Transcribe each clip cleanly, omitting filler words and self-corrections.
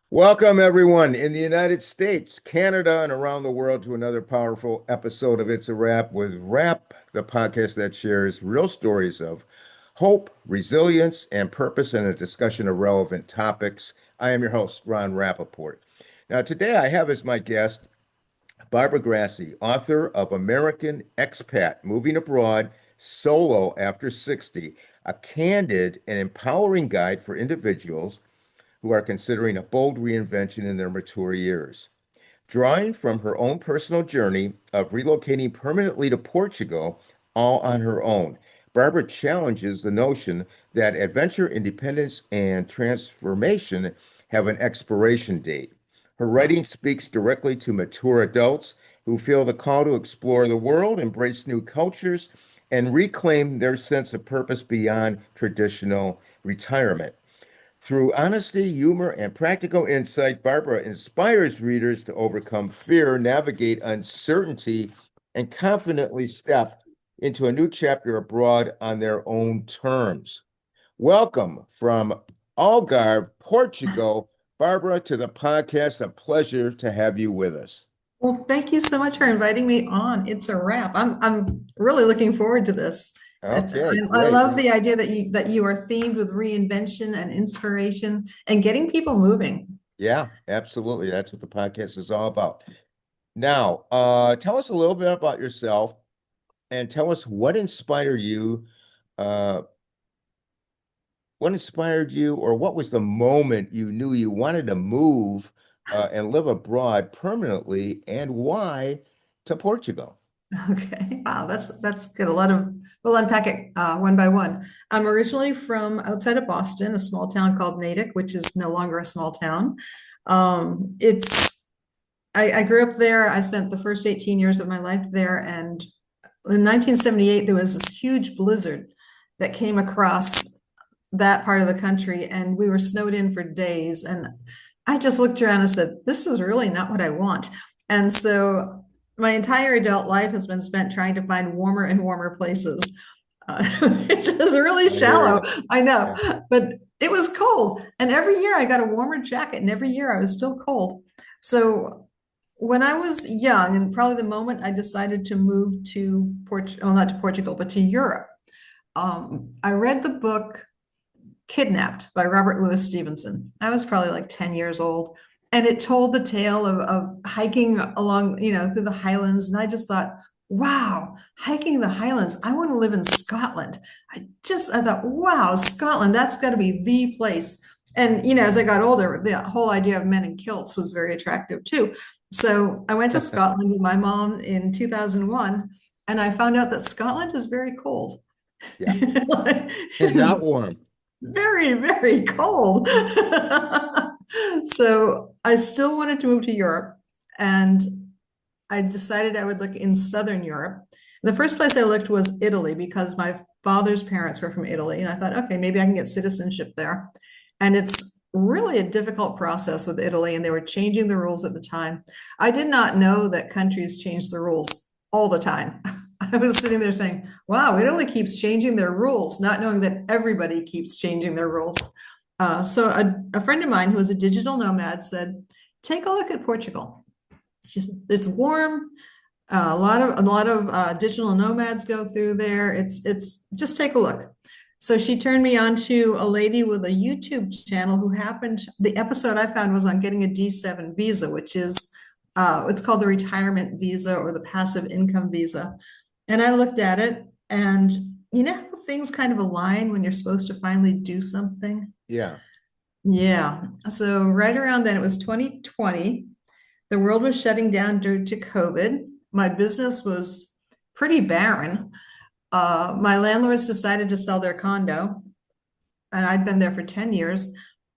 Welcome, everyone in the United States, Canada, and around the world to another powerful episode of It's a Wrap with Rap, the podcast that shares real stories of hope, resilience, and purpose in a discussion of relevant topics. I am your host, Ron Rapaport. Now, today I have as my guest Barbara Grassey, author of American Expat, Moving Abroad Solo After 60, a candid and empowering guide for individuals who are considering a bold reinvention in their mature years. Drawing from her own personal journey of relocating permanently to Portugal, all on her own, Barbara challenges the notion that adventure, independence, and transformation have an expiration date. Her writing speaks directly to mature adults who feel the call to explore the world, embrace new cultures, and reclaim their sense of purpose beyond traditional retirement. Through honesty, humor, and practical insight, Barbara inspires readers to overcome fear, navigate uncertainty, and confidently step into a new chapter abroad on their own terms. Welcome from Algarve, Portugal, Barbara, to the podcast. A pleasure to have you with us. Well, thank you so much for inviting me on. It's a wrap. I'm really looking forward to this. Okay, I great. love the idea that you are themed with reinvention and inspiration and getting people moving. Yeah, absolutely. That's what the podcast is all about. Now, tell us a little bit about yourself and tell us uh, what inspired you, or what was the moment you knew you wanted to move and live abroad permanently, and why to Portugal? Okay. Wow, that's good. We'll unpack it one by one. I'm originally from outside of Boston, a small town called Natick, which is no longer a small town. It's I grew up there. I spent the first 18 years of my life there, and in 1978, there was this huge blizzard that came across that part of the country, and we were snowed in for days. And I just looked around and said, this is really not what I want. And so my entire adult life has been spent trying to find warmer and warmer places, which is really I hear shallow, you. I know, Yeah. but it was cold. And every year I got a warmer jacket, and every year I was still cold. So when I was young, and probably the moment I decided to move to Portugal, not to Portugal, but to Europe, I read the book Kidnapped by Robert Louis Stevenson. I was probably like 10 years old. And it told the tale of hiking along, through the Highlands. And I just thought, wow, hiking the Highlands. I want to live in Scotland. I thought, wow, Scotland, that's got to be the place. And, as I got older, the whole idea of men in kilts was very attractive too. So I went to Scotland with my mom in 2001, and I found out that Scotland is very cold. Yeah. It is Not warm. very, very cold. So I still wanted to move to Europe, and I decided I would look in Southern Europe. The first place I looked was Italy because my father's parents were from Italy, and I thought, okay, maybe I can get citizenship there. And it's really a difficult process with Italy, and they were changing the rules at the time. I did not know that countries change the rules all the time. I was sitting there saying, wow, Italy keeps changing their rules, not knowing that everybody keeps changing their rules. So a friend of mine who was a digital nomad said, take a look at Portugal. It's warm. A lot of digital nomads go through there. It's just take a look. So she turned me on to a lady with a YouTube channel who happened. The episode I found was on getting a D7 visa, which is it's called the retirement visa or the passive income visa. And I looked at it, and you know how things kind of align when you're supposed to finally do something? Yeah. Yeah. So right around then, it was 2020. The world was shutting down due to COVID. My business was pretty barren. My landlords decided to sell their condo, and I'd been there for 10 years.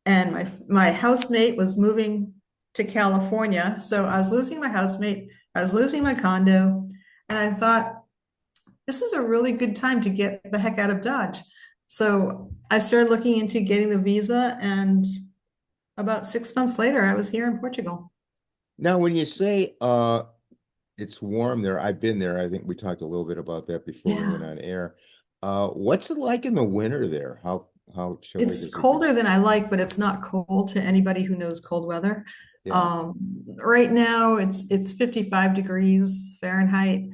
And my housemate was moving to California. So I was losing my housemate, I was losing my condo, and I thought, this is a really good time to get the heck out of Dodge. So I started looking into getting the visa, and about 6 months later, I was here in Portugal. Now, when you say it's warm there, I've been there. I think we talked a little bit about that before we went Yeah. on air. What's it like in the winter there? How chilly It's does it get? colder than I like, but it's not cold to anybody who knows cold weather. Yeah. Right now it's 55 degrees Fahrenheit.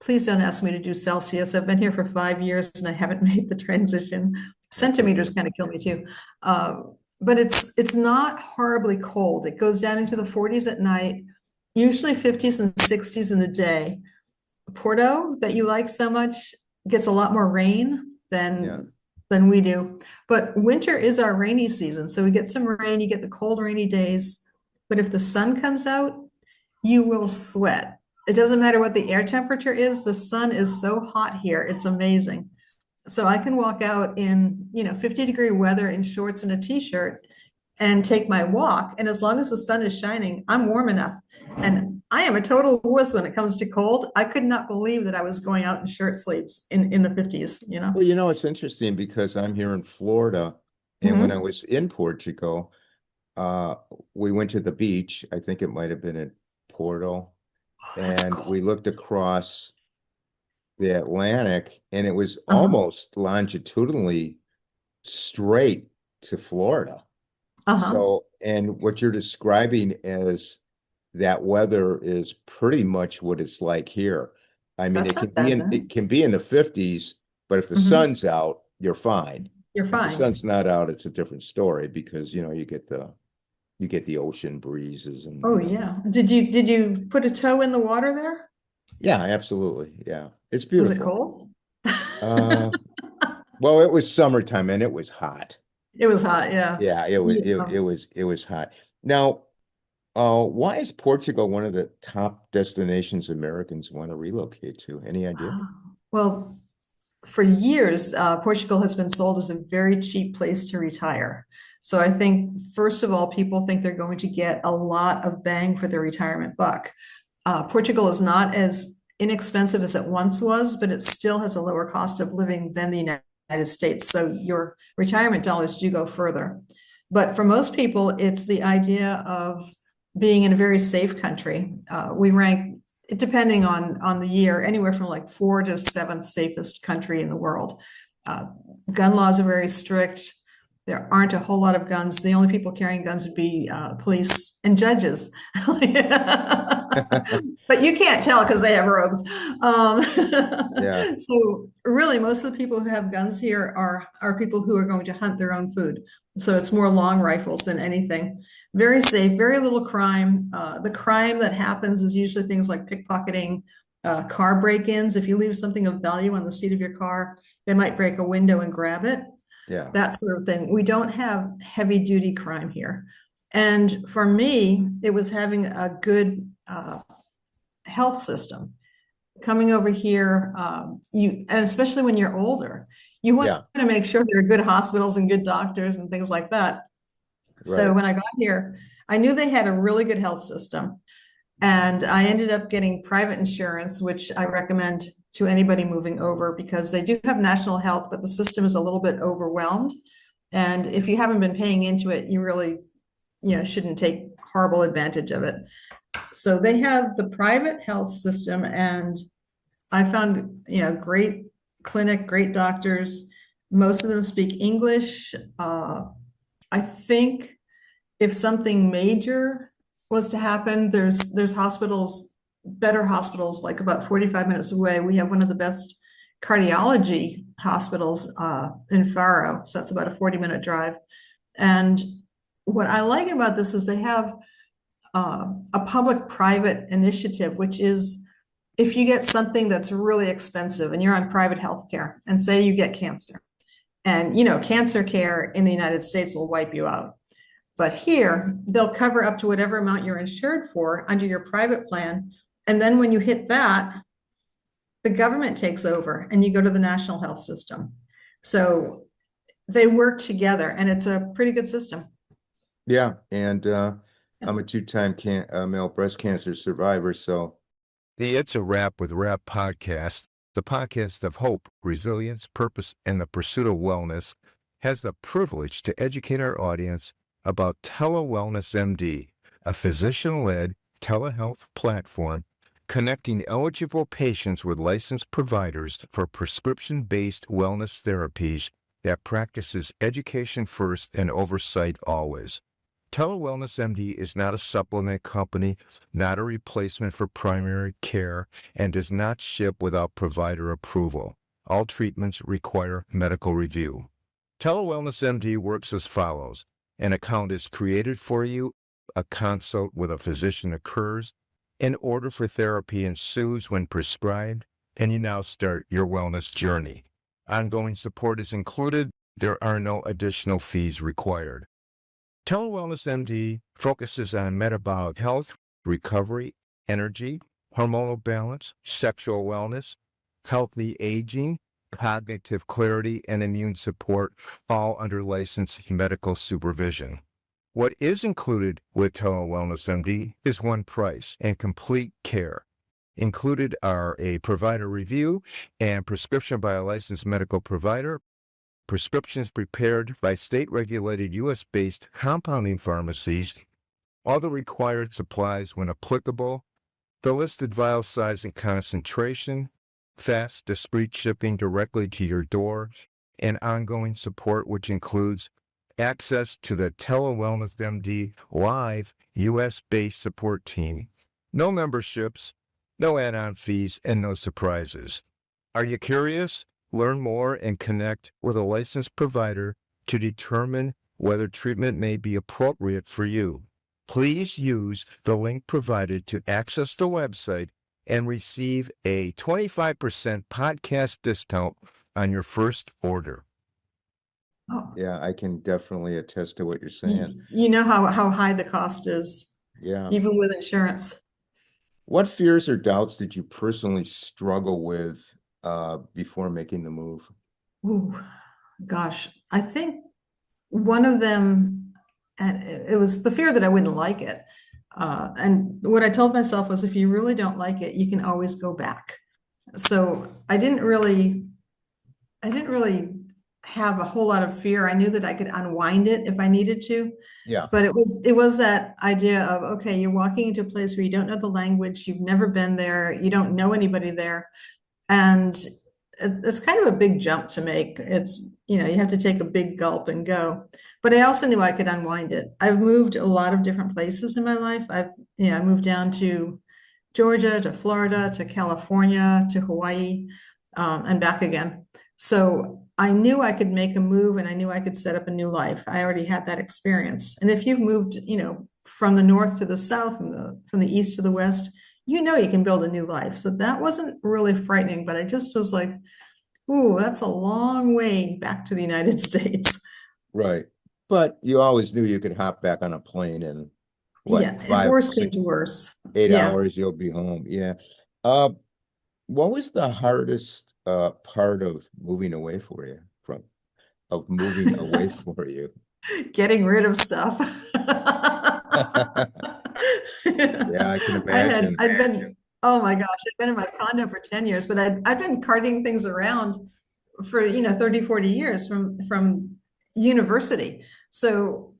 Please don't ask me to do Celsius. I've been here for 5 years and I haven't made the transition. That's Centimeters okay. kind of kill me too. But it's not horribly cold. It goes down into the 40s at night, usually 50s and 60s in the day. Porto, that you like so much, gets a lot more rain Yeah. than we do. But winter is our rainy season. So we get some rain, you get the cold, rainy days. But if the sun comes out, you will sweat. It doesn't matter what the air temperature is, the sun is so hot here. It's amazing. So I can walk out in, 50-degree weather in shorts and a t-shirt and take my walk. And as long as the sun is shining, I'm warm enough. And I am a total wuss when it comes to cold. I could not believe that I was going out in shirt sleeves in the 50s, you know? Well, it's interesting because I'm here in Florida, and when I Mhm. was in Portugal, uh, we went to the beach. I think it might have been in Porto, Oh, that's and cold. we looked across the Atlantic, and it was Uh-huh. almost longitudinally straight to Florida. Uh-huh. So, and what you're describing as that weather is pretty much what it's like here. I mean, That's it can not be bad in it then. can be in the 50s, but if the Mhm. sun's out, you're fine. You're If the fine. sun's not out, it's a different story because you get the ocean breezes and Oh yeah. Did you put a toe in the water there? yeah, absolutely. Yeah. It's Was it beautiful. cold? Uh well, it was summertime and it was hot. It was hot, yeah. Yeah, Yeah. it was hot. Now, why is Portugal one of the top destinations Americans want to relocate to? Any idea? Well, for years, Portugal has been sold as a very cheap place to retire. So I think, first of all, people think they're going to get a lot of bang for their retirement buck. Portugal is not as inexpensive as it once was, but it still has a lower cost of living than the United States. So your retirement dollars do go further. But for most people, it's the idea of being in a very safe country. We rank, depending on the year, anywhere from like 4th to 7th safest country in the world. Uh, Gun laws are very strict. There aren't a whole lot of guns. The only people carrying guns would be police and judges. But you can't tell because they have robes. Um, Yeah, so really, most of the people who have guns here are people who are going to hunt their own food. So it's more long rifles than anything. Very safe, very little crime. The crime that happens is usually things like pickpocketing, car break-ins. If you leave something of value on the seat of your car, they might break a window and grab it, yeah, that sort of thing. We don't have heavy duty crime here. And for me, it was having a good health system. Coming over here, and especially when you're older, you want yeah, to make sure there are good hospitals and good doctors and things like that. So right. when I got here, I knew they had a really good health system. And I ended up getting private insurance, which I recommend to anybody moving over because they do have national health, but the system is a little bit overwhelmed. And if you haven't been paying into it, you really, shouldn't take horrible advantage of it. So they have the private health system, and I found, great clinic, great doctors. Most of them speak English. I think if something major was to happen, there's hospitals, better hospitals, like about 45 minutes away. We have one of the best cardiology hospitals in Faro, so that's about a 40-minute drive. And what I like about this is they have a public-private initiative, which is if you get something that's really expensive and you're on private health care, and say you get cancer, and cancer care in the United States will wipe you out. But here, they'll cover up to whatever amount you're insured for under your private plan. And then when you hit that, the government takes over and you go to the national health system. So they work together and it's a pretty good system. Yeah, and Yeah. I'm a two-time male breast cancer survivor, so the It's a Wrap with Rap podcast, the podcast of hope, resilience, purpose, and the pursuit of wellness, has the privilege to educate our audience about TeleWellness MD, a physician-led telehealth platform connecting eligible patients with licensed providers for prescription-based wellness therapies that practices education first and oversight always. TeleWellness MD is not a supplement company, not a replacement for primary care, and does not ship without provider approval. All treatments require medical review. TeleWellness MD works as follows. An account is created for you, a consult with a physician occurs, an order for therapy ensues when prescribed, and you now start your wellness journey. Ongoing support is included. There are no additional fees required. TeleWellness MD focuses on metabolic health, recovery, energy, hormonal balance, sexual wellness, healthy aging, cognitive clarity, and immune support, all under licensed medical supervision. What is included with TeleWellness MD is one price and complete care. Included are a provider review and prescription by a licensed medical provider, prescriptions prepared by state-regulated U.S.-based compounding pharmacies, all the required supplies when applicable, the listed vial size and concentration, fast, discreet shipping directly to your door, and ongoing support which includes access to the TeleWellness MD live U.S.-based support team, no memberships, no add-on fees, and no surprises. Are you curious? Learn more and connect with a licensed provider to determine whether treatment may be appropriate for you. Please use the link provided to access the website and receive a 25% podcast discount on your first order. Oh, Yeah, I can definitely attest to what you're you, saying. you know how high the cost is, Yeah. even with insurance. What fears or doubts did you personally struggle with before making the move? Ooh, gosh, I think one of them, and it was the fear that I wouldn't like it. And what I told myself was, if you really don't like it, you can always go back. So I didn't really have a whole lot of fear. I knew that I could unwind it if I needed to. Yeah. But it was that idea of, okay, you're walking into a place where you don't know the language, you've never been there, you don't know anybody there. And it's kind of a big jump to make. You have to take a big gulp and go. But I also knew I could unwind it. I've moved a lot of different places in my life. I moved down to Georgia, to Florida, to California, to Hawaii, and back again. So I knew I could make a move and I knew I could set up a new life. I already had that experience. And if you've moved, from the north to the south, from the east to the west, you can build a new life. So that wasn't really frightening, but I just was like, ooh, that's a long way back to the United States. Right. But you always knew you could hop back on a plane and Yeah, if 5, worse came 6, to worse. 8 Yeah. hours, you'll be home. Yeah. Uh, what was the hardest part of moving away for you for you? Getting rid of stuff. Yeah, I can imagine. I'd been, oh my gosh, I'd been in my condo for 10 years, but I've been carting things around for, 30, 40 years from university. So,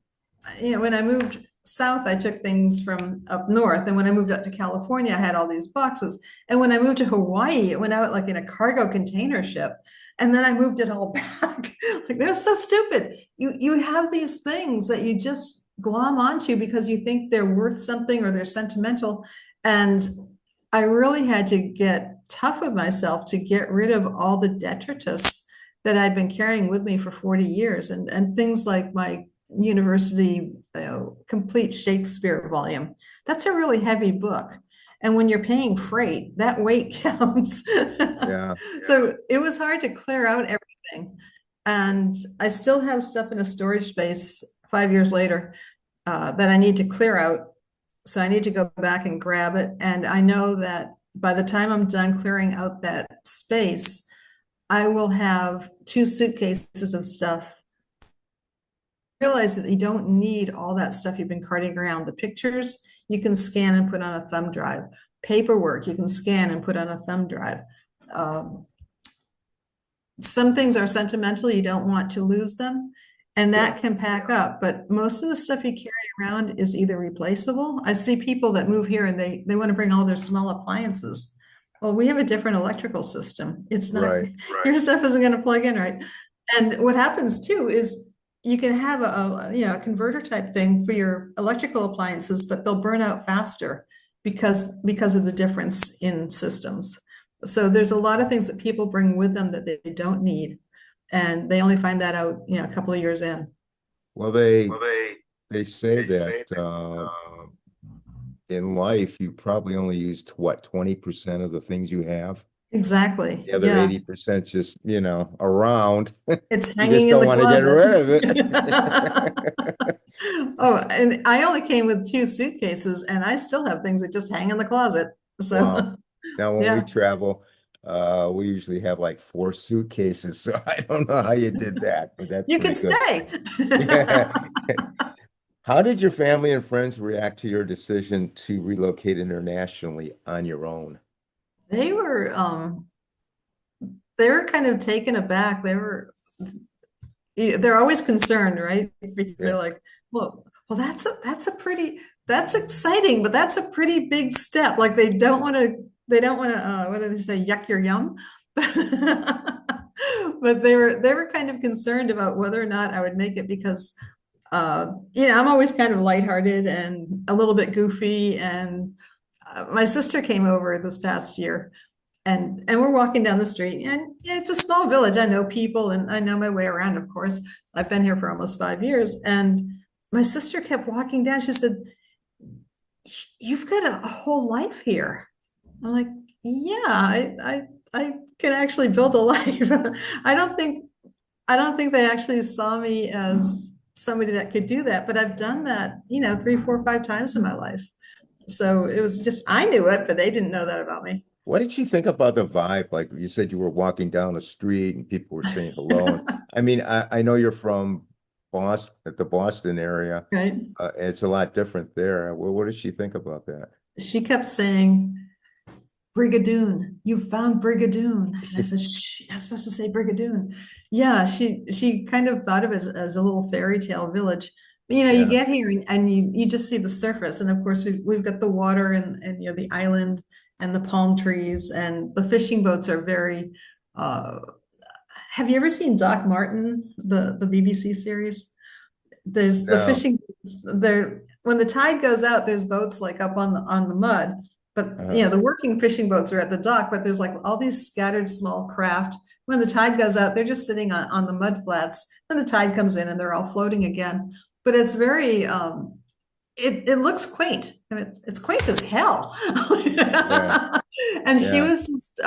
when I moved south, I took things from up north. And when I moved up to California, I had all these boxes. And when I moved to Hawaii, it went out like in a cargo container ship. And then I moved it all back. Like, that's so stupid. You have these things that you just glom onto because you think they're worth something or they're sentimental. And I really had to get tough with myself to get rid of all the detritus that I'd been carrying with me for 40 years. And things like my university complete Shakespeare volume. That's a really heavy book. And when you're paying freight, that weight counts. Yeah. So it was hard to clear out everything. And I still have stuff in a storage space 5 years later that I need to clear out. So I need to go back and grab it. And I know that by the time I'm done clearing out that space, I will have 2 suitcases of stuff. Realize that you don't need all that stuff you've been carting around. The pictures you can scan and put on a thumb drive. Paperwork you can scan and put on a thumb drive. Some things are sentimental, you don't want to lose them, and that can pack up. But most of the stuff you carry around is either replaceable. I see people that move here and they want to bring all their small appliances. Well, we have a different electrical system. It's not, Right. your stuff isn't going to plug in, right? And what happens too is you can have a converter type thing for your electrical appliances, but they'll burn out faster because of the difference in systems. So there's a lot of things that people bring with them that they don't need, and they only find that out, a couple of years in. Well, they say that in life you probably only used what, 20% of the things you have. Exactly. The other Yeah. 80% just, around. It's You just hanging in don't the want to get closet. rid of it. Oh, and I only came with two suitcases, and I still have things that just hang in the closet. Wow. So, Now, when we yeah, travel, we usually have like 4 suitcases. So I don't know how you did that, but that's you pretty can good. stay. Yeah. How did your family and friends react to your decision to relocate internationally on your own? They were kind of taken aback. They're always concerned, right? Because Yeah. they're like, well, that's exciting, but that's a pretty big step. Like they don't want to, what do they say, yuck your yum? But they were kind of concerned about whether or not I would make it because I'm always kind of lighthearted and a little bit goofy. And my sister came over this past year, and we're walking down the street, and it's a small village. I know people and I know my way around, of course. I've been here for almost 5 years. And my sister kept walking down. She said, "You've got a whole life here." I'm like, "Yeah, I can actually build a life." I don't think I don't think they actually saw me as somebody that could do that, but I've done that, 3, 4, 5 times in my life. So it was just, I knew it, but they didn't know that about me. What did you think about the vibe? Like you said, you were walking down the street and people were saying hello. And I mean, I know you're from Boston, the Boston area. Right? It's a lot different there. Well, what did she think about that? She kept saying, Brigadoon, you found Brigadoon. And I said, shh, you're not supposed to say Brigadoon. Yeah, she kind of thought of it as a little fairy tale village. But, you Yeah. get here and you just see the surface. And of course, we've got the water and the island and the palm trees, and the fishing boats are very. Uh, have you ever seen Doc Martin, the BBC series? There's the No. fishing there. When the tide goes out, there's boats like up on the mud, but Uh, the working fishing boats are at the dock, but there's like all these scattered small craft. When the tide goes out, they're just sitting on the mud flats. Then the tide comes in and they're all floating again. But it's very it looks quaint. I mean, it's quaint as hell. yeah. And she Yeah. was just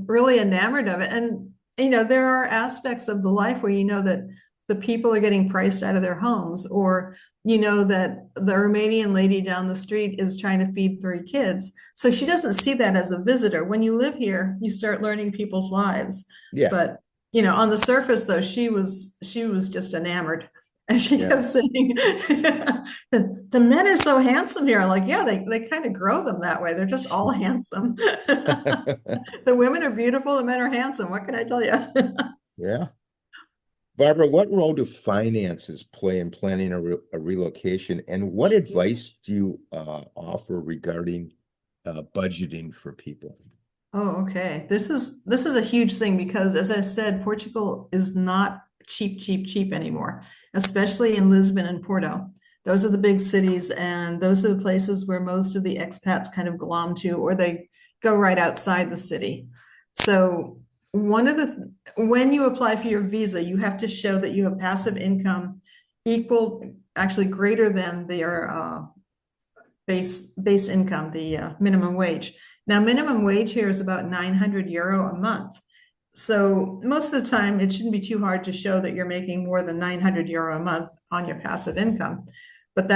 really enamored of it. And there are aspects of the life where that the people are getting priced out of their homes, or that the Romanian lady down the street is trying to feed 3 kids. So she doesn't see that as a visitor. When you live here, you start learning people's lives. Yeah. But on the surface, though, she was just enamored. And she Yeah. kept saying, the men are so handsome here. Like, yeah, they kind of grow them that way. They're just all handsome. The women are beautiful, the men are handsome. What can I tell you? Yeah. Barbara, what role do finances play in planning a relocation, and what advice do you offer regarding budgeting for people? Oh, okay. This is a huge thing because, as I said, Portugal is not cheap, cheap, cheap anymore, especially in Lisbon and Porto. Those are the big cities, and those are the places where most of the expats kind of glom to, or they go right outside the city. So when you apply for your visa, you have to show that you have passive income equal, actually greater than their base income, the minimum wage. Now, minimum wage here is about €900 a month. So most of the time, it shouldn't be too hard to show that you're making more than €900 a month on your passive income. But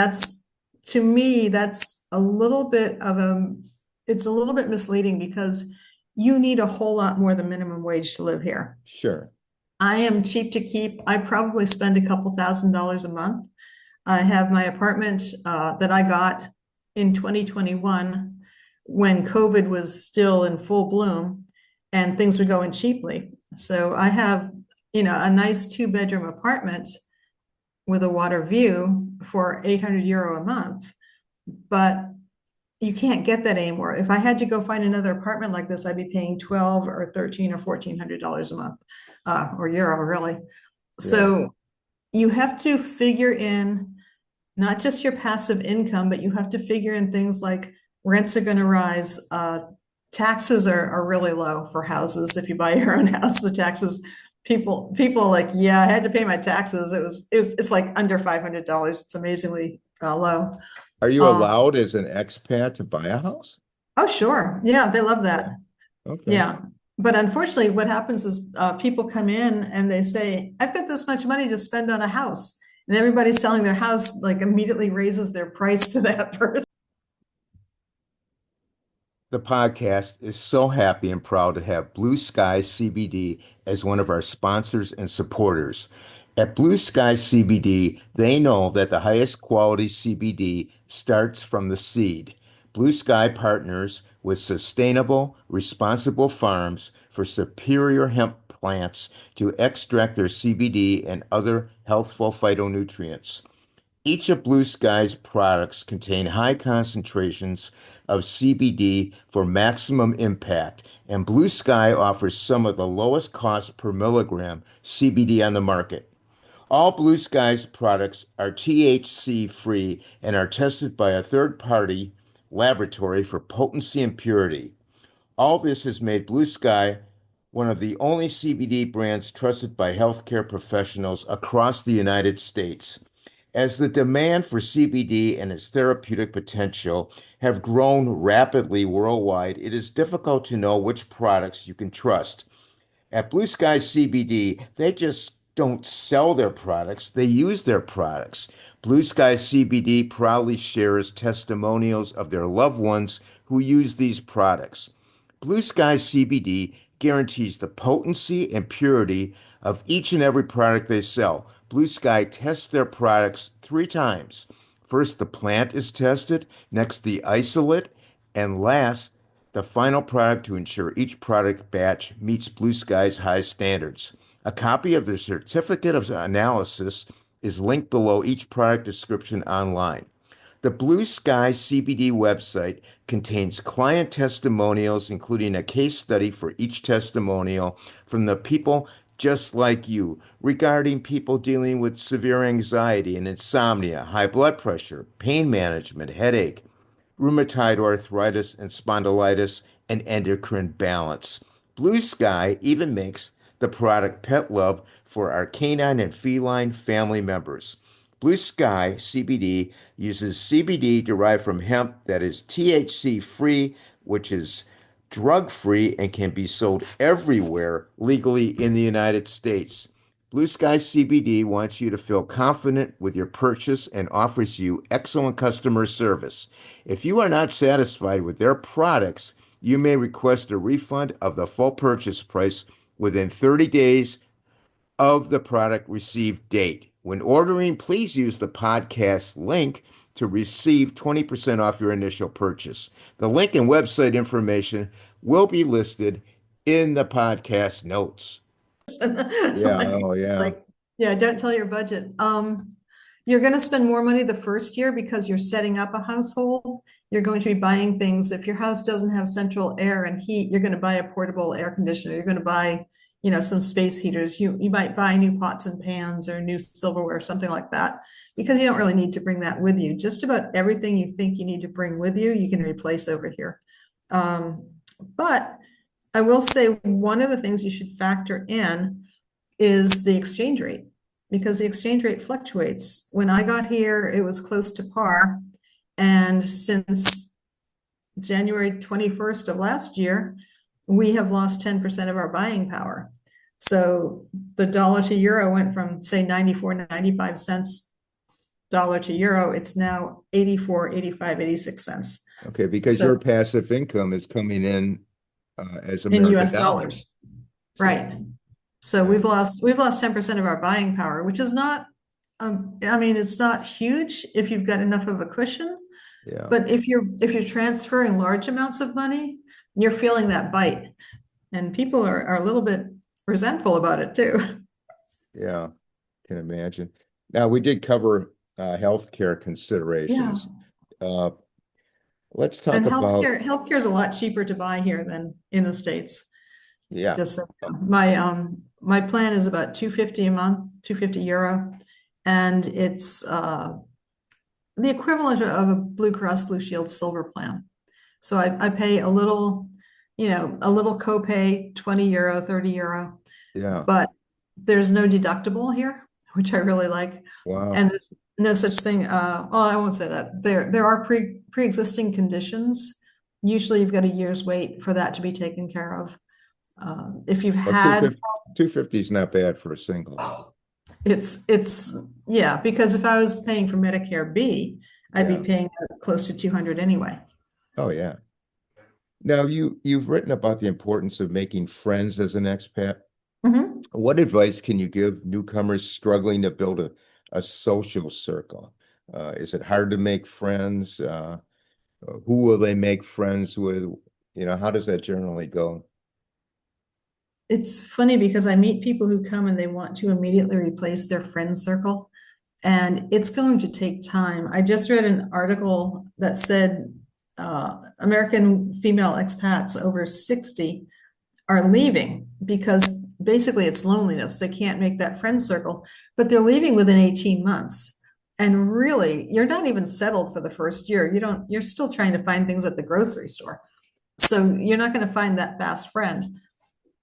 to me, that's it's a little bit misleading because you need a whole lot more than minimum wage to live here. Sure. I am cheap to keep. I probably spend a couple $1,000s a month. I have my apartment that I got in 2021 when COVID was still in full bloom and things were going cheaply. So I have, a nice 2-bedroom apartment with a water view for €800 a month. But you can't get that anymore. If I had to go find another apartment like this, I'd be paying 12 or 13 or $1,400 a month, or euro, really. Yeah. So you have to figure in not just your passive income, but you have to figure in things like rents are going to rise. Taxes are really low for houses. If you buy your own house, the taxes, people are like, yeah, I had to pay my taxes. It's like under $500. It's amazingly low. Are you Um, allowed as an expat to buy a house? oh, sure. Yeah, they love Yeah. that. Okay. Yeah. But unfortunately, what happens is people come in and they say, I've got this much money to spend on a house. And everybody selling their house like immediately raises their price to that person. The podcast is so happy and proud to have Blue Sky CBD as one of our sponsors and supporters. At Blue Sky CBD, they know that the highest quality CBD starts from the seed. Blue Sky partners with sustainable, responsible farms for superior hemp plants to extract their CBD and other healthful phytonutrients. Each of Blue Sky's products contain high concentrations of CBD for maximum impact, and Blue Sky offers some of the lowest cost per milligram CBD on the market. All Blue Sky's products are THC free and are tested by a third party laboratory for potency and purity. All this has made Blue Sky one of the only CBD brands trusted by healthcare professionals across the United States. As the demand for CBD and its therapeutic potential have grown rapidly worldwide, it is difficult to know which products you can trust. At Blue Sky CBD, they just don't sell their products, they use their products. Blue Sky CBD proudly shares testimonials of their loved ones who use these products. Blue Sky CBD guarantees the potency and purity of each and every product they sell. Blue Sky tests their products 3 times. First, the plant is tested, next, the isolate, and last, the final product to ensure each product batch meets Blue Sky's high standards. A copy of the certificate of analysis is linked below each product description online. The Blue Sky CBD website contains client testimonials, including a case study for each testimonial from the people just like you regarding people dealing with severe anxiety and insomnia, high blood pressure, pain management, headache, rheumatoid arthritis and spondylitis, and endocrine balance. Blue Sky even makes the product Pet Love for our canine and feline family members. Blue Sky CBD uses CBD derived from hemp that is THC free, which is drug free and can be sold everywhere legally in the United States. Blue Sky CBD wants you to feel confident with your purchase and offers you excellent customer service. If you are not satisfied with their products, you may request a refund of the full purchase price within 30 days of the product received date. When ordering, please use the podcast link to receive 20% off your initial purchase. The link and website information will be listed in the podcast notes. Yeah, like, oh yeah. like, yeah, don't tell your budget. You're going to spend more money the first year because you're setting up a household. You're going to be buying things. If your house doesn't have central air and heat, you're going to buy a portable air conditioner. You're going to buy, some space heaters. You might buy new pots and pans or new silverware, something like that, because you don't really need to bring that with you. Just about everything you think you need to bring with you, you can replace over here. But I will say one of the things you should factor in is the exchange rate, because the exchange rate fluctuates. When I got here, it was close to par. And since January 21st of last year, we have lost 10% of our buying power. So the dollar to euro went from, say, 94, 95 cents dollar to euro. It's now 84, 85, 86 cents. Okay, because So your passive income is coming in as in American US dollars. dollars, So, right? So yeah, we've lost 10% of our buying power, which is not, I mean, it's not huge if you've got enough of a cushion, yeah, but if you're transferring large amounts of money, you're feeling that bite. And people are a little bit resentful about it too. yeah, can imagine. Now, we did cover healthcare Yeah. considerations. Uh, let's And talk about, healthcare is a lot cheaper to buy here than in the States. yeah, Just so you know. My my plan is about 250 a month, 250 euro, and it's the equivalent of a Blue Cross Blue Shield Silver plan. So I pay a little, a little copay, 20 euro, 30 euro, Yeah. but there's no deductible here, which I really like. Wow. And there's no such thing. Well, I won't say that. There are pre-existing conditions. Usually you've got a year's wait for that to be taken care of. If you've Well, had 250 is not bad for a single. it's yeah, because if I was paying for Medicare B, I'd be Yeah. paying close to 200 anyway. Oh, yeah. Now you've written about the importance of making friends as an expat. Mhm. What advice can you give newcomers struggling to build a social circle? Is it hard to make friends? Who will they make friends with? How does that generally go? It's funny because I meet people who come and they want to immediately replace their friend circle, and it's going to take time. I just read an article that said American female expats over 60 are leaving because basically it's loneliness. They can't make that friend circle, but they're leaving within 18 months. And really, you're not even settled for the first year. You're still trying to find things at the grocery store. So you're not going to find that fast friend.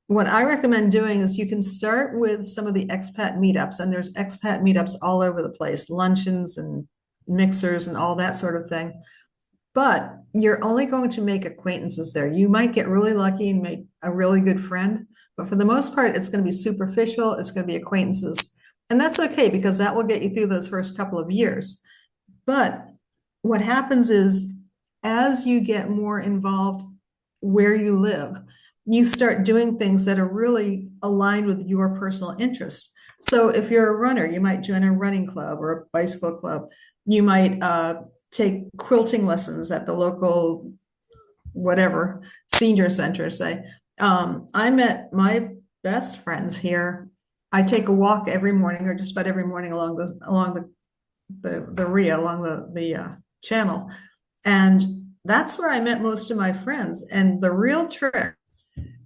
What I recommend doing is you can start with some of the expat meetups, and there's expat meetups all over the place, luncheons and mixers and all that sort of thing. But you're only going to make acquaintances there. You might get really lucky and make a really good friend, but for the most part, it's going to be superficial. It's going to be acquaintances. And that's okay because that will get you through those first couple of years. But what happens is as you get more involved where you live, you start doing things that are really aligned with your personal interests. So if you're a runner, you might join a running club or a bicycle club. You might take quilting lessons at the local whatever senior center, say. I met my best friends here. I take a walk every morning, or just about every morning along the Ria, along the channel, and that's where I met most of my friends. And the real trick,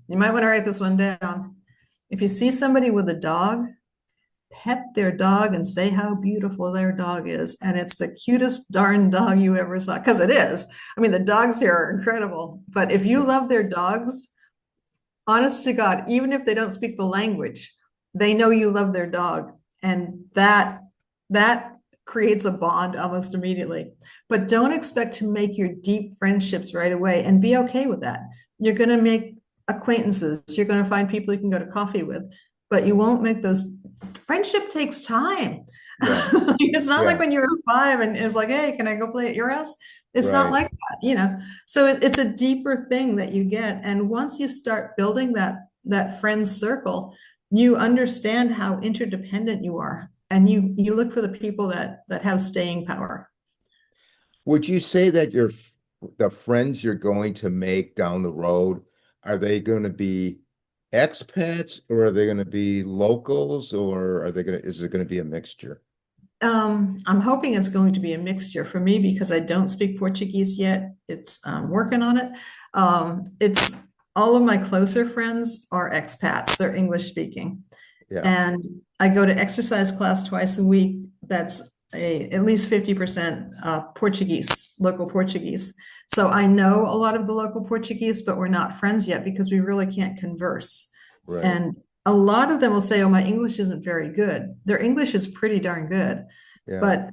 you might want to write this one down. If you see somebody with a dog, pet their dog and say how beautiful their dog is. And it's the cutest darn dog you ever saw, because it is. I mean, the dogs here are incredible. But if you love their dogs, honest to God, even if they don't speak the language, they know you love their dog. And that creates a bond almost immediately. But don't expect to make your deep friendships right away, and be okay with that. You're going to make acquaintances. You're going to find people you can go to coffee with, but you won't make those. Friendship takes time. Yeah. It's not like Yeah. when you were 5 and it's like, hey, can I go play at your house? It's not Right. like that. So it's a deeper thing that you get. And once you start building that friend circle, you understand how interdependent you are, and you look for the people that have staying power. Would you say that the friends you're going to make down the road, are they going to be expats or are they going to be locals or is it going to be a mixture? I'm hoping it's going to be a mixture for me because I don't speak Portuguese yet. It's working on it. It's all of my closer friends are expats. They're English speaking. Yeah. And I go to exercise class twice a week. That's at least 50% Portuguese, local Portuguese. So I know a lot of the local Portuguese, but we're not friends yet because we really can't converse. Right. And a lot of them will say, oh, my English isn't very good. Their English is pretty darn good. Yeah. But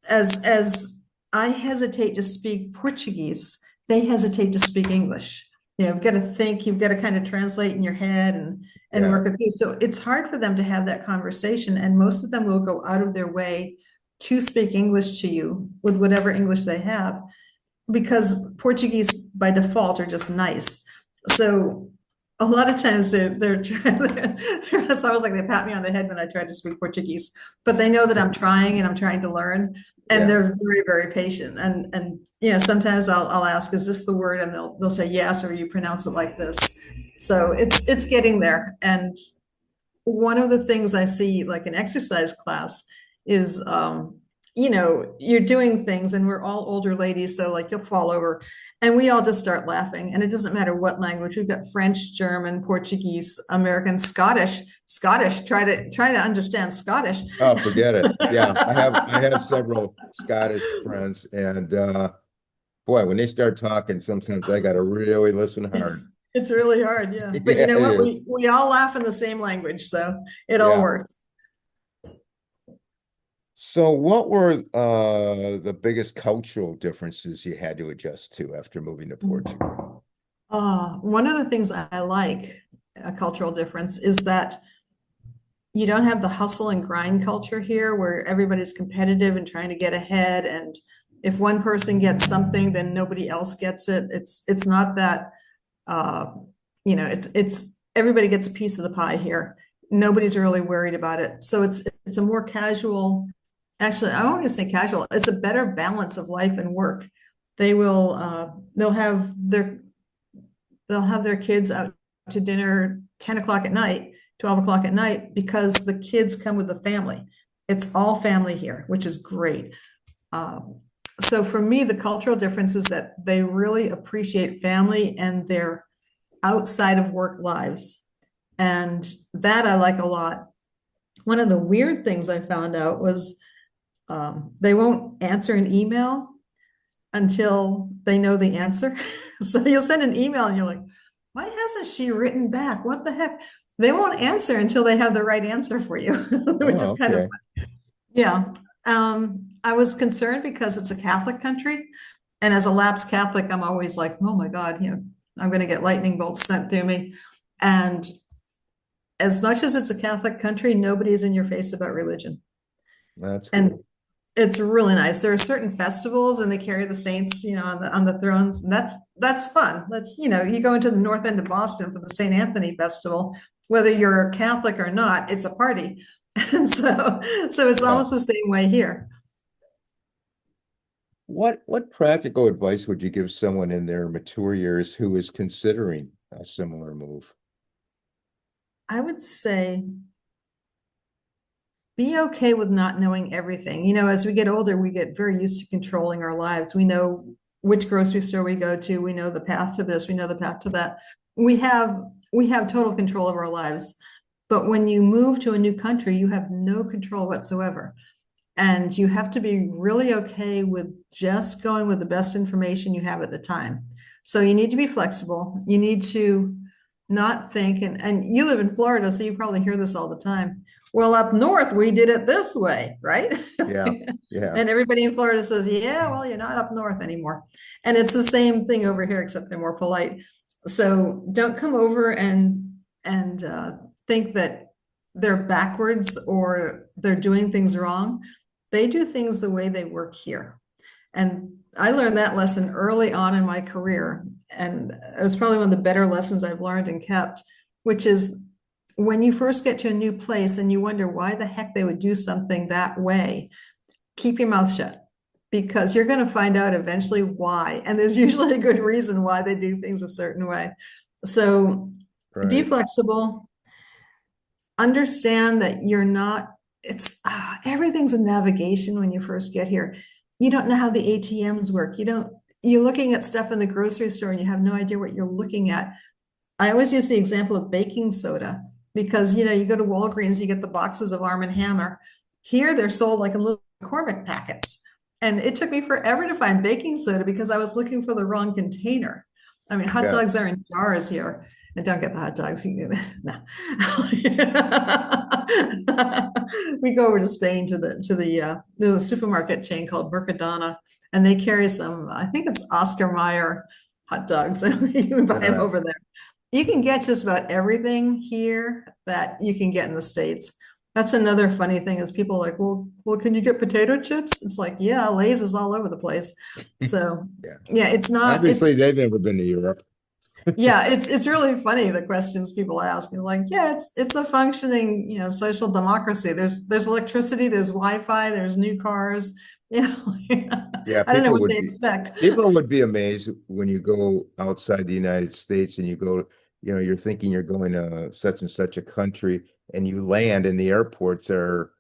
as I hesitate to speak Portuguese, they hesitate to speak English. You've got to think, you've got to kind of translate in your head and Yeah. work it through. So it's hard for them to have that conversation. And most of them will go out of their way to speak English to you with whatever English they have, because Portuguese by default are just nice. So a lot of times they're it's always like they pat me on the head when I try to speak Portuguese, but they know that I'm trying and I'm trying to learn, and Yeah. they're very, very patient. And sometimes I'll ask, is this the word? And they'll say yes, or you pronounce it like this. So it's getting there. And one of the things I see, like an exercise class, is you're doing things, and we're all older ladies, so like you'll fall over, and we all just start laughing. And it doesn't matter what language. We've got French, German, Portuguese, American, Scottish. Scottish. Try to understand Scottish. Oh, forget it. Yeah, I have several Scottish friends, and boy, when they start talking, sometimes I got to really listen hard. It's really hard, yeah. But you Yeah, know it what? is. We all laugh in the same language, so it all Yeah. works. So, what were the biggest cultural differences you had to adjust to after moving to Portugal? One of the things I like, a cultural difference, is that you don't have the hustle and grind culture here where everybody's competitive and trying to get ahead. And if one person gets something, then nobody else gets it. It's not that uh, it's everybody gets a piece of the pie here. Nobody's really worried about it. So it's a more casual, actually, I won't even say casual, it's a better balance of life and work. They will they'll have their kids out to dinner 10 o'clock at night, 12 o'clock at night, because the kids come with the family. It's all family here, which is great. Um, so for me, the cultural difference is that they really appreciate family and their outside of work lives. And that I like a lot. One of the weird things I found out was they won't answer an email until they know the answer. So you'll send an email and you're like, why hasn't she written back? What the heck? They won't answer until they have the right answer for you, which is Oh, kind of, okay. yeah. I was concerned because it's a Catholic country. And as a lapsed Catholic, I'm always like, oh my God, I'm going to get lightning bolts sent to me. And as much as it's a Catholic country, nobody's in your face about religion. That's And good. it's really nice. There are certain festivals and they carry the saints, on the thrones. And that's fun. You go into the north end of Boston for the St. Anthony Festival, whether you're Catholic or not, it's a party. And so it's Yeah. almost the same way here. What practical advice would you give someone in their mature years who is considering a similar move? I would say be okay with not knowing everything. As we get older, we get very used to controlling our lives. We know which grocery store we go to. We know the path to this. We know the path to that. We have we have total control of our lives. But when you move to a new country, you have no control whatsoever. And you have to be really okay with just going with the best information you have at the time. So you need to be flexible. You need to not think, and you live in Florida, so you probably hear this all the time. Well, up north, we did it this way, right? Yeah. Yeah. And everybody in Florida says, yeah, well, you're not up north anymore. And it's the same thing over here, except they're more polite. So don't come over and think that they're backwards or they're doing things wrong. They do things the way they work here. And I learned that lesson early on in my career. And it was probably one of the better lessons I've learned and kept, which is when you first get to a new place and you wonder why the heck they would do something that way, keep your mouth shut because you're going to find out eventually why. And there's usually a good reason why they do things a certain way. So be Right. flexible, understand that you're not, everything's a navigation when you first get here. You don't know how the ATMs work. You're looking at stuff in the grocery store and you have no idea what you're looking at. I always use the example of baking soda because you go to Walgreens, you get the boxes of Arm& and Hammer. Here they're sold like in little McCormick packets. And it took me forever to find baking soda because I was looking for the wrong container. I mean, hot Yeah. dogs are in jars here. And don't get the hot dogs. No. We go over to Spain to there's a supermarket chain called Mercadona, and they carry some, I think it's Oscar Mayer hot dogs, and you can buy them Uh, over there. You can get just about everything here that you can get in the States. That's another funny thing is people are like, well, can you get potato chips? It's like, yeah, Lay's is all over the place. So yeah. yeah, Obviously, they've never been to Europe. yeah, it's really funny the questions people ask. You're like, yeah, it's a functioning, social democracy. There's electricity, there's Wi-Fi, there's new cars. Yeah, I don't know what they expect. people would be amazed when you go outside the United States and you go, you're thinking you're going to such and such a country and you land and the airports are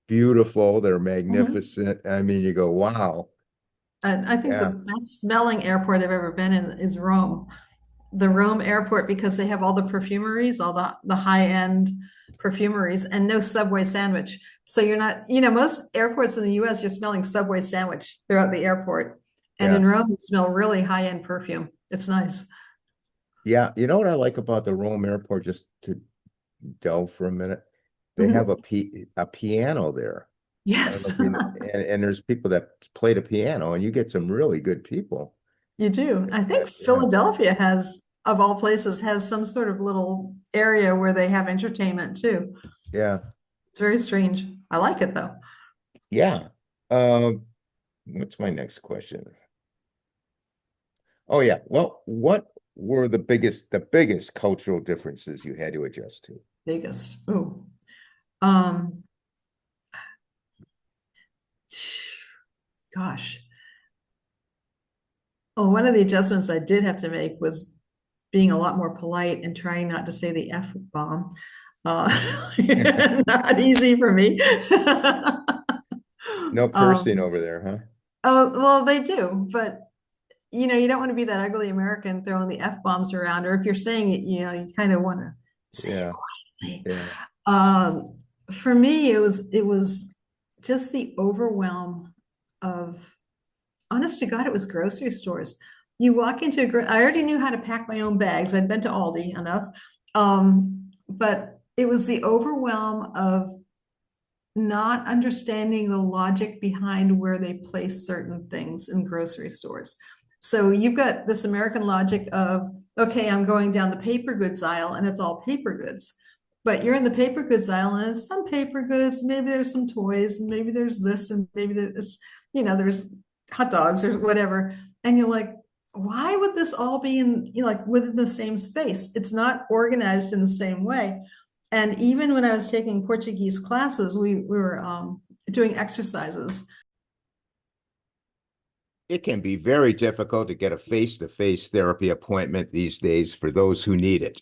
beautiful, they're Mhm. magnificent. I mean, you go, wow. And I think the Yeah. best smelling airport I've ever been in is Rome. The Rome airport because they have all the perfumeries, all the high end. perfumeries and no Subway sandwich. So you're not, you know, most airports in the US, you're smelling Subway sandwich throughout the airport. And Yeah. in Rome, you smell really high-end perfume. It's nice. Yeah. You know what I like about the Rome airport, just to delve for a minute? They have Mhm. a piano there. I don't know Yes, if you know, and there's people that play the piano, and you get some really good people. you do. I think Yeah. Philadelphia has, of all places, has some sort of little area where they have entertainment too. Yeah. It's very strange. I like it though. Yeah. What's my next question? Oh yeah. Well, what were the biggest cultural differences you had to adjust to? Biggest. Ooh. Um, gosh. Oh, one of the adjustments I did have to make was being a lot more polite and trying not to say the F bomb. Not easy for me. No cursing Um, over there, huh? oh, well, they do, but you know, you don't want to be that ugly American throwing the F bombs around, or if you're saying it, you know, you kind of want to say it Yeah. quietly. Yeah. Um, for me, it was just the overwhelm of, honest to God, it was grocery stores. You walk into I already knew how to pack my own bags. I'd been to Aldi enough. But it was the overwhelm of not understanding the logic behind where they place certain things in grocery stores. So you've got this American logic of, okay, I'm going down the paper goods aisle and it's all paper goods. But you're in the paper goods aisle and it's some paper goods, maybe there's some toys, and maybe there's this, and maybe there's, you know, there's hot dogs or whatever. And you're like, why would this all be in, you know, like within the same space? It's not organized in the same way. And even when I was taking Portuguese classes, we were doing exercises. It can be very difficult to get a face-to-face therapy appointment these days for those who need it.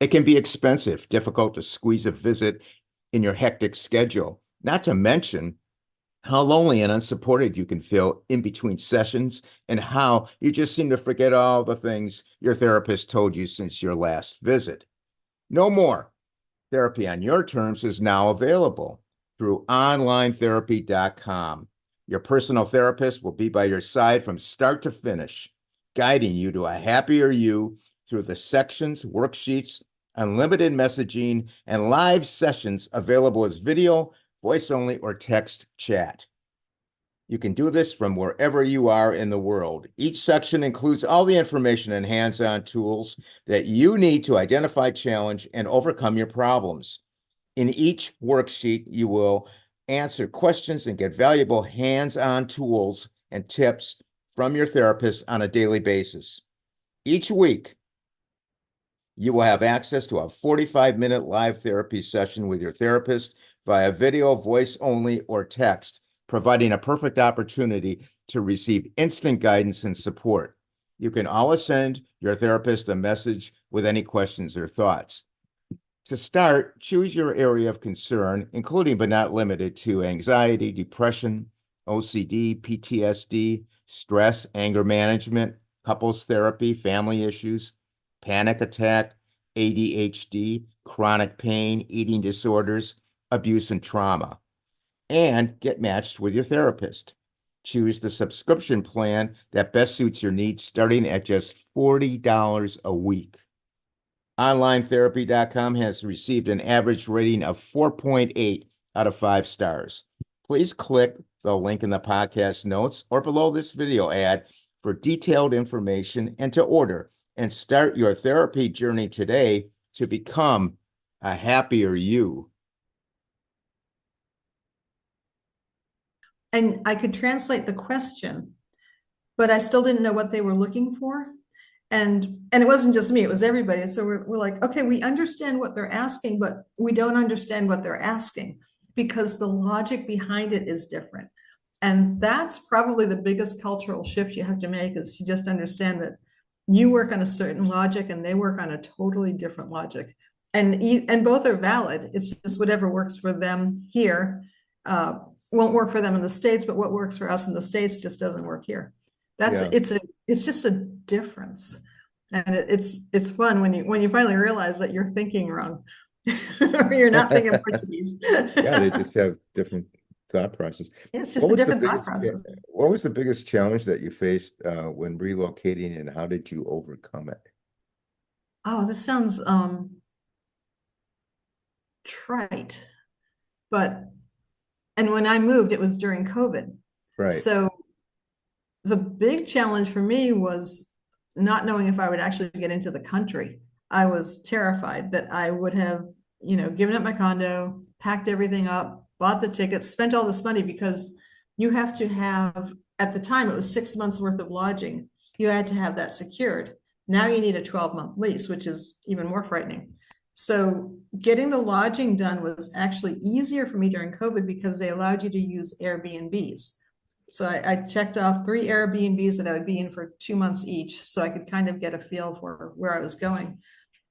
It can be expensive, difficult to squeeze a visit in your hectic schedule, not to mention how lonely and unsupported you can feel in between sessions, and how you just seem to forget all the things your therapist told you since your last visit. No more. Therapy on your terms is now available through onlinetherapy.com. Your personal therapist will be by your side from start to finish, guiding you to a happier you through the sections, worksheets, unlimited messaging, and live sessions available as video, voice only, or text chat. You can do this from wherever you are in the world. Each section includes all the information and hands-on tools that you need to identify, challenge, and overcome your problems. In each worksheet, you will answer questions and get valuable hands-on tools and tips from your therapist on a daily basis. Each week, you will have access to a 45-minute live therapy session with your therapist via video, voice only, or text, providing a perfect opportunity to receive instant guidance and support. You can always send your therapist a message with any questions or thoughts. To start, choose your area of concern, including but not limited to anxiety, depression, OCD, PTSD, stress, anger management, couples therapy, family issues, panic attack, ADHD, chronic pain, eating disorders, abuse, and trauma, and get matched with your therapist. Choose the subscription plan that best suits your needs, starting at just $40 a week. OnlineTherapy.com has received an average rating of 4.8 out of 5 stars. Please click the link in the podcast notes or below this video ad for detailed information and to order, and start your therapy journey today to become a happier you. And I could translate the question, but I still didn't know what they were looking for. And it wasn't just me, it was everybody. So we're like, okay, we understand what they're asking, but we don't understand what they're asking because the logic behind it is different. And that's probably the biggest cultural shift you have to make, is to just understand that you work on a certain logic and they work on a totally different logic. And both are valid. It's just whatever works for them here won't work for them in the States, but what works for us in the States just doesn't work here. That's Yeah. it's just a difference. And it's fun when you finally realize that you're thinking wrong. or you're not thinking Portuguese. Yeah, they just have different thought process. It's just What a was the different thought biggest process. what was the biggest challenge that you faced when relocating, and how did you overcome it? Oh, this sounds trite, but and when I moved, it was during COVID. Right. So the big challenge for me was not knowing if I would actually get into the country. I was terrified that I would have, given up my condo, packed everything up, bought the tickets, spent all this money because you have to have, at the time, it was 6 months worth of lodging. You had to have that secured. Now you need a 12-month lease, which is even more frightening. So getting the lodging done was actually easier for me during COVID because they allowed you to use Airbnbs. So I checked off 3 Airbnbs that I would be in for 2 months each, so I could kind of get a feel for where I was going.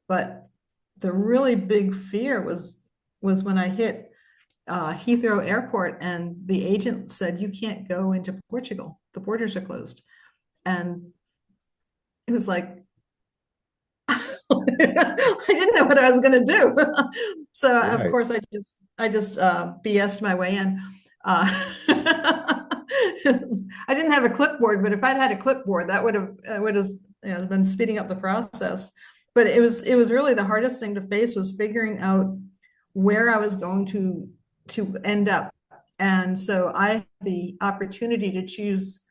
But the really big fear was when I hit Heathrow Airport and the agent said, "You can't go into Portugal. The borders are closed." And it was like, I didn't know what I was going to do. So of Right. course I just BS'd my way in. I didn't have a clipboard, but if I'd had a clipboard, that would have been speeding up the process. But it was really the hardest thing to face was figuring out where I was going to end up. And so I had the opportunity to choose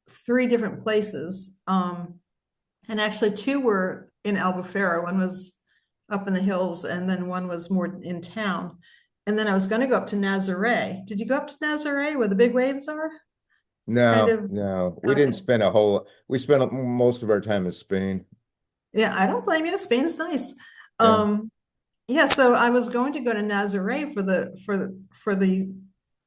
3 different places. And actually two were in Albufeira. One was up in the hills, and then one was more in town. And then I was going to go up to Nazaré. Did you go up to Nazaré where the big waves are? Kind No, of. no, we didn't Okay. spend we spent most of our time in Spain. Yeah, I don't blame you. Spain's nice. Yeah. Um, yeah, so I was going to go to Nazaré for the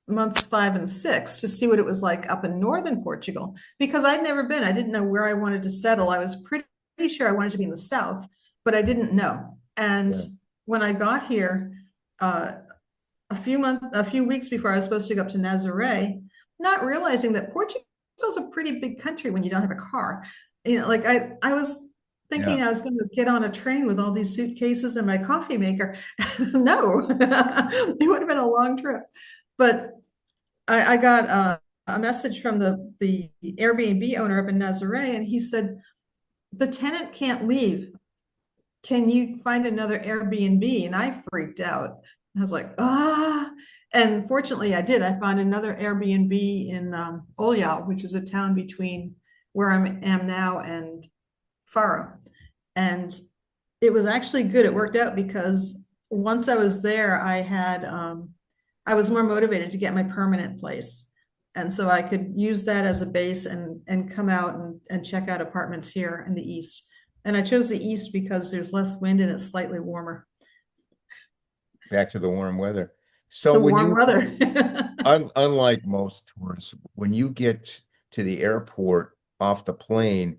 months 5 and 6 to see what it was like up in northern Portugal because I'd never been. I didn't know where I wanted to settle. I was pretty sure I wanted to be in the south, but I didn't know. And Yeah. when I got here, uh, a few weeks before I was supposed to go up to Nazaré, not realizing that Portugal's a pretty big country when you don't have a car. Like I was Yeah. thinking I was going to get on a train with all these suitcases and my coffee maker. No, it would have been a long trip. But I got a message from the Airbnb owner up in Nazaré, and he said, the tenant can't leave. Can you find another Airbnb? And I freaked out. I was like, ah. And fortunately, I did. I found another Airbnb in Olhão, which is a town between where I am now and Faro. And it was actually good. It worked out because once I was there, I was more motivated to get my permanent place. And so I could use that as a base and come out and check out apartments here in the East. And I chose the East because there's less wind and it's slightly warmer. Back to the warm weather. So The when warm you weather. unlike most tourists, when you get to the airport off the plane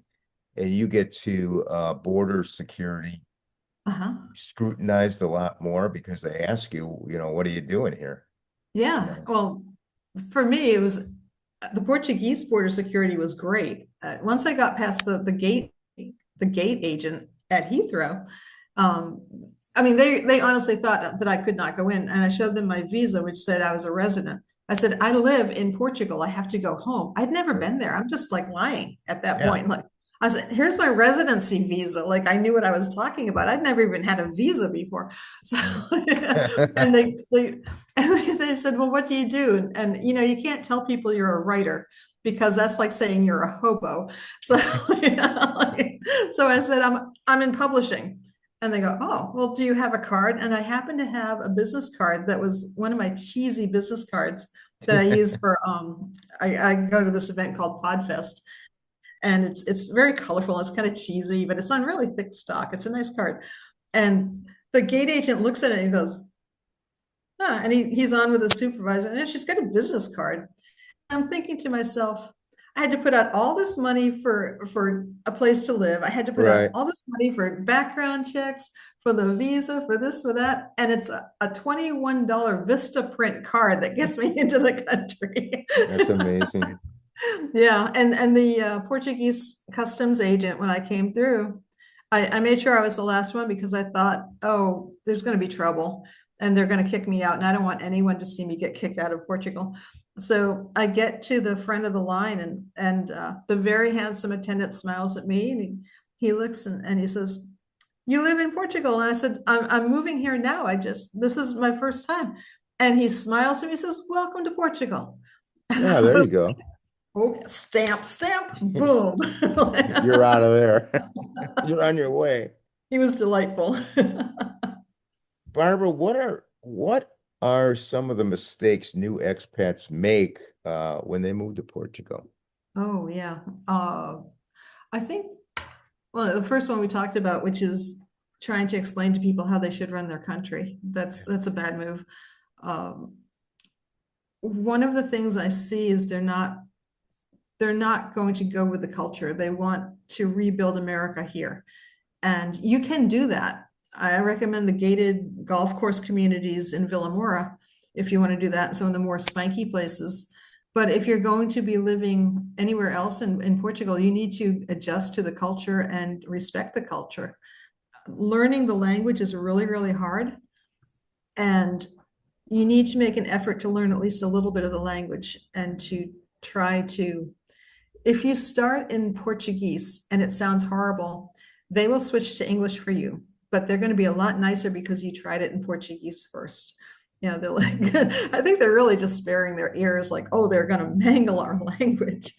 and you get to border security, Uh-huh. scrutinized a lot more because they ask you, what are you doing here? You Yeah. know, Well, for me, it was the Portuguese border security was great. Once I got past the gate agent at Heathrow, um, I mean, they honestly thought that I could not go in, and I showed them my visa, which said I was a resident. I said, I live in Portugal. I have to go home. I'd never been there. I'm just like lying at that yeah. point. Like I said, here's my residency visa. Like I knew what I was talking about. I'd never even had a visa before. So, and they said, well, what do you do? And you can't tell people you're a writer because that's like saying you're a hobo. So, so I said, I'm in publishing. And they go, oh, well, do you have a card? And I happen to have a business card that was one of my cheesy business cards that I use for I go to this event called Podfest, and it's very colorful. It's kind of cheesy, but it's on really thick stock. It's a nice card. And the gate agent looks at it and he goes, ah, and he's on with the supervisor, and she's got a business card. I'm thinking to myself, I had to put out all this money for a place to live. I had to put out Right. all this money for background checks, for the visa, for this, for that. And it's a $21 Vista print card that gets me into the country. That's amazing. Yeah. And the Portuguese customs agent, when I came through, I made sure I was the last one because I thought, oh, there's going to be trouble and they're going to kick me out. And I don't want anyone to see me get kicked out of Portugal. So I get to the front of the line and the very handsome attendant smiles at me and he looks and he says, you live in Portugal. And I said, I'm moving here now. This is my first time. And he smiles and he says, welcome to Portugal. And Yeah, I there you was go. like, oh, stamp, stamp, boom. You're out of there. You're on your way. He was delightful. Barbara, what are some of the mistakes new expats make when they move to Portugal? Oh, yeah. I think, well, the first one we talked about, which is trying to explain to people how they should run their country. That's a bad move. Um, One of the things I see is they're not going to go with the culture. They want to rebuild America here. And you can do that. I recommend the gated golf course communities in Villamora if you want to do that in some of the more swanky places. But if you're going to be living anywhere else in Portugal, you need to adjust to the culture and respect the culture. Learning the language is really, really hard. And you need to make an effort to learn at least a little bit of the language and to try to, if you start in Portuguese and it sounds horrible, they will switch to English for you, but they're going to be a lot nicer because you tried it in Portuguese first. You know, they're like, I think they're really just sparing their ears, like, oh, they're going to mangle our language.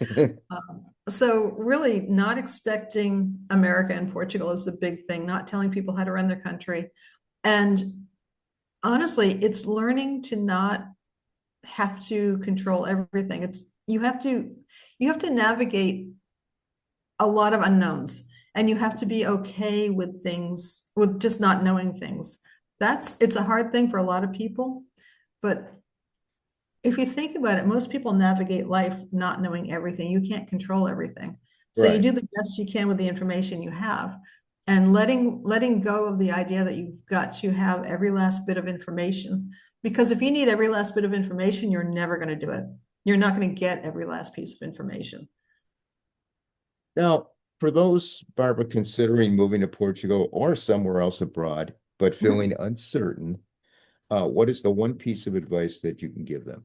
So really not expecting America and Portugal is the big thing, not telling people how to run their country. And honestly, it's learning to not have to control everything. It's you have to navigate a lot of unknowns and you have to be okay with things, with just not knowing things. It's a hard thing for a lot of people, but if you think about it, most people navigate life not knowing everything. You can't control everything. So you Right. do the best you can with the information you have and letting go of the idea that you've got to have every last bit of information. Because if you need every last bit of information, you're never going to do it. You're not going to get every last piece of information. Now, for those, Barbara, considering moving to Portugal or somewhere else abroad, but Mhm. feeling uncertain, what is the one piece of advice that you can give them?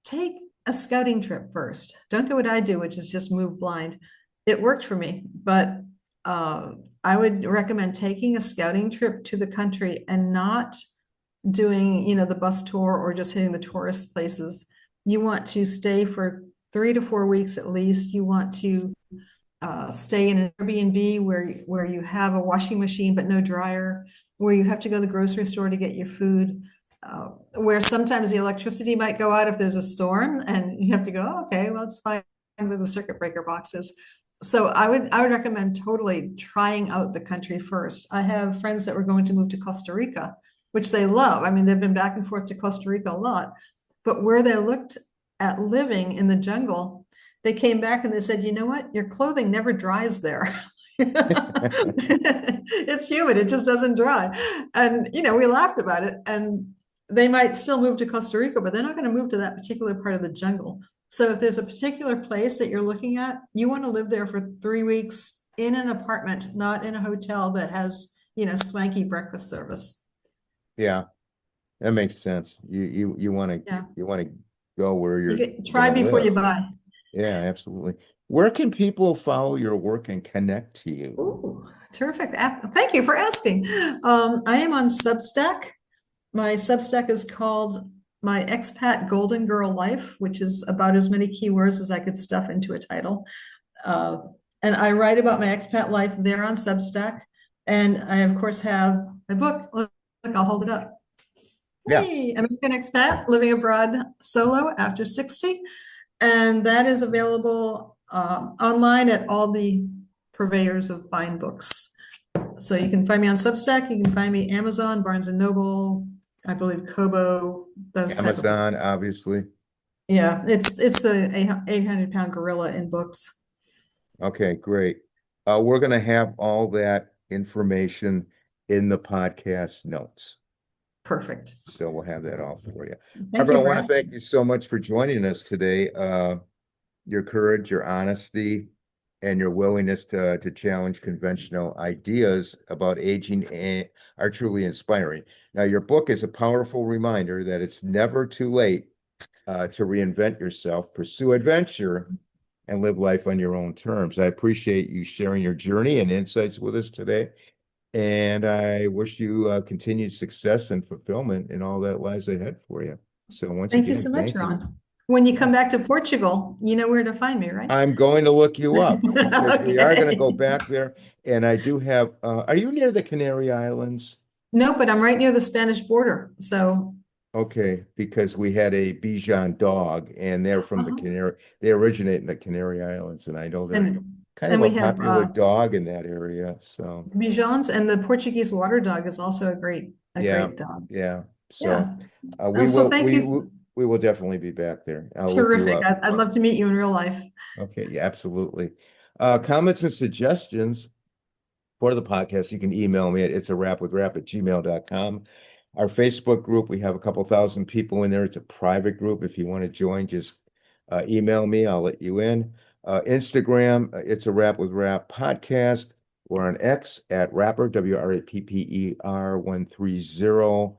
Take a scouting trip first. Don't do what I do, which is just move blind. It worked for me, but uh, I would recommend taking a scouting trip to the country and not doing, the bus tour or just hitting the tourist places. You want to stay for 3 to 4 weeks at least. You want to stay in an Airbnb where you have a washing machine but no dryer, where you have to go to the grocery store to get your food, where sometimes the electricity might go out if there's a storm, and you have to go, oh, okay, well, it's fine with the circuit breaker boxes. So I would recommend totally trying out the country first. I have friends that were going to move to Costa Rica, which they love. I mean, they've been back and forth to Costa Rica a lot, but where they looked at living in the jungle, they came back and they said, you know what? Your clothing never dries there. It's humid, it just doesn't dry. And, we laughed about it. And they might still move to Costa Rica, but they're not going to move to that particular part of the jungle. So if there's a particular place that you're looking at, you want to live there for 3 weeks in an apartment, not in a hotel that has, swanky breakfast service. Yeah, that makes sense. You want to Yeah. you want to go where You you're can try gonna before you live. buy. Yeah, absolutely. Where can people follow your work and connect to you? Ooh, terrific. Thank you for asking. I am on Substack. My Substack is called My Expat Golden Girl Life, which is about as many keywords as I could stuff into a title. Uh, and I write about my expat life there on Substack. And I, of course, have my book. Look, I'll hold it up. Yeah, Hey, American Expat, Living Abroad Solo After 60. And that is available online at all the purveyors of fine books. So you can find me on Substack, you can find me Amazon, Barnes and Noble, I believe Kobo, those type of. Amazon, obviously. Yeah, it's the 800-pound gorilla in books. Okay, great. We're going to have all that information in the podcast notes. Perfect. So we'll have that all for you. Thank Barbara, you I for want to thank asking. you so much for joining us today. Your courage, your honesty, and your willingness to challenge conventional ideas about aging are truly inspiring. Now, your book is a powerful reminder that it's never too late to reinvent yourself, pursue adventure, and live life on your own terms. I appreciate you sharing your journey and insights with us today. And I wish you continued success and fulfillment in all that lies ahead for you. So once Thank you again, so much, thank you. Ron. When you Yeah. come back to Portugal, you know where to find me, right? I'm going to look you up because we are going to go Okay. back there. And I do have, are you near the Canary Islands? No, but I'm right near the Spanish border. So, Okay, because we had a Bichon dog and they're from the uh-huh. Canary, they originate in the Canary Islands. And I know they're kind of And a we have popular dog in that area. So Bijons, and the Portuguese water dog is also a yeah, great dog. yeah. So Yeah. we So will, thank you. we will definitely be back there. I'll look you Terrific. up. I'd love to meet you in real life. Okay, yeah, absolutely. Comments and suggestions for the podcast, you can email me at it's a wrap with rap at gmail.com. Our Facebook group, we have a couple thousand people in there. It's a private group. If you want to join, just email me. I'll let you in. Instagram, it's a wrap with rap podcast. We're on X at rapper, WRAPPER 130.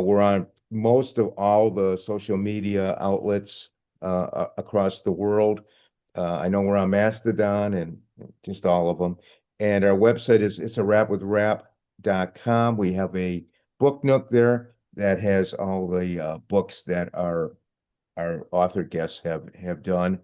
We're on most of all the social media outlets across the world. I know we're on Mastodon and just all of them. And our website is it's a wrap with rap.com. We have a book nook there that has all the books that our author guests have done,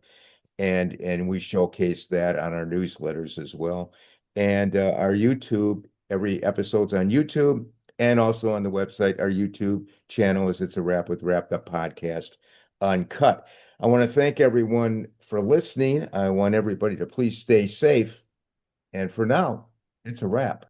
and we showcase that on our newsletters as well. And our YouTube, every episode's on YouTube and also on the website. Our YouTube channel is It's a Wrap with Rap, the podcast uncut. I want to thank everyone for listening. I want everybody to please stay safe. And for now, it's a wrap.